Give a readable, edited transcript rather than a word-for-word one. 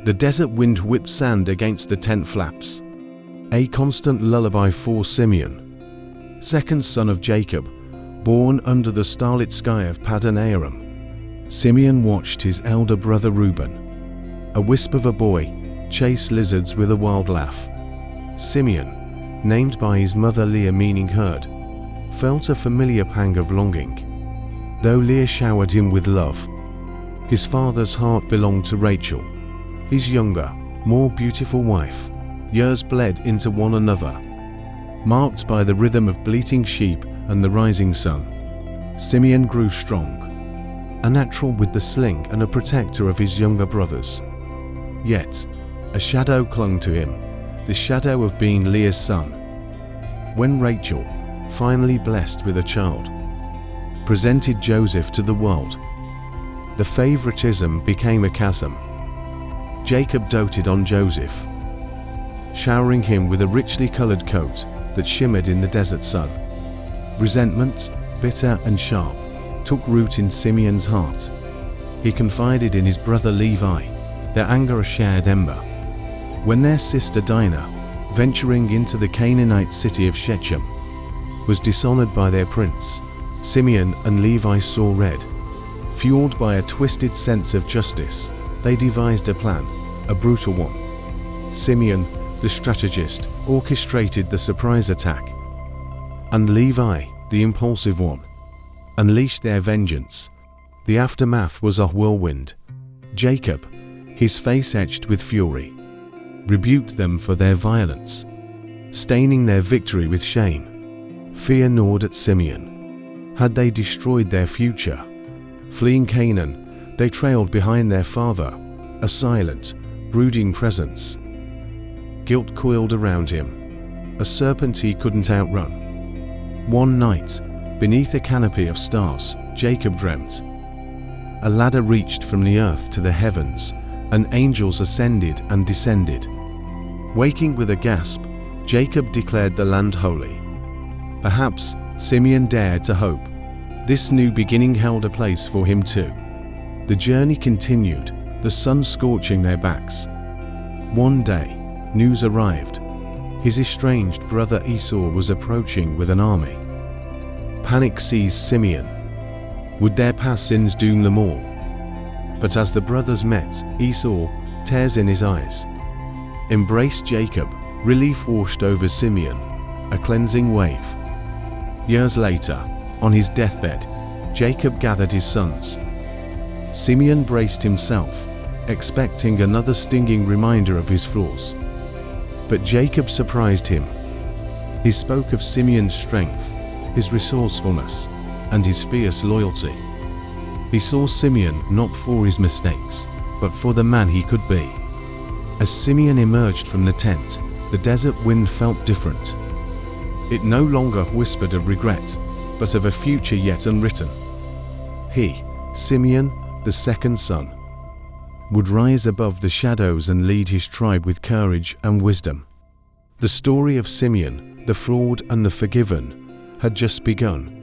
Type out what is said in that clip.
The desert wind whipped sand against the tent flaps. A constant lullaby for Simeon, second son of Jacob, born under the starlit sky of Paddan Aram. Simeon watched his elder brother Reuben, a wisp of a boy, chase lizards with a wild laugh. Simeon, named by his mother Leah meaning herd, felt a familiar pang of longing. Though Leah showered him with love, his father's heart belonged to Rachel, his younger, more beautiful wife. Years bled into one another, marked by the rhythm of bleating sheep and the rising sun. Simeon grew strong, a natural with the sling and a protector of his younger brothers. Yet, a shadow clung to him, the shadow of being Leah's son. When Rachel, finally blessed with a child, presented Joseph to the world, the favoritism became a chasm. Jacob doted on Joseph, showering him with a richly colored coat that shimmered in the desert sun. Resentment, bitter and sharp, took root in Simeon's heart. He confided in his brother Levi, their anger a shared ember. When their sister Dinah, venturing into the Canaanite city of Shechem, was dishonored by their prince, Simeon and Levi saw red. Fueled by a twisted sense of justice, they devised a plan, a brutal one. Simeon, the strategist, orchestrated the surprise attack, and Levi, the impulsive one, unleashed their vengeance. The aftermath was a whirlwind. Jacob, his face etched with fury, rebuked them for their violence, staining their victory with shame. Fear gnawed at Simeon. Had they destroyed their future? Fleeing Canaan, they trailed behind their father, a silent, brooding presence. Guilt coiled around him, a serpent he couldn't outrun. One night, beneath a canopy of stars, Jacob dreamt. A ladder reached from the earth to the heavens, and angels ascended and descended. Waking with a gasp, Jacob declared the land holy. Perhaps Simeon dared to hope. This new beginning held a place for him too. The journey continued, the sun scorching their backs. One day, news arrived. His estranged brother Esau was approaching with an army. Panic seized Simeon. Would their past sins doom them all? But as the brothers met, Esau, tears in his eyes, embraced Jacob. Relief washed over Simeon, a cleansing wave. Years later, on his deathbed, Jacob gathered his sons. Simeon braced himself, expecting another stinging reminder of his flaws. But Jacob surprised him. He spoke of Simeon's strength, his resourcefulness, and his fierce loyalty. He saw Simeon not for his mistakes, but for the man he could be. As Simeon emerged from the tent, the desert wind felt different. It no longer whispered of regret, but of a future yet unwritten. He, Simeon, the second son, would rise above the shadows and lead his tribe with courage and wisdom. The story of Simeon, the flawed and the forgiven, had just begun.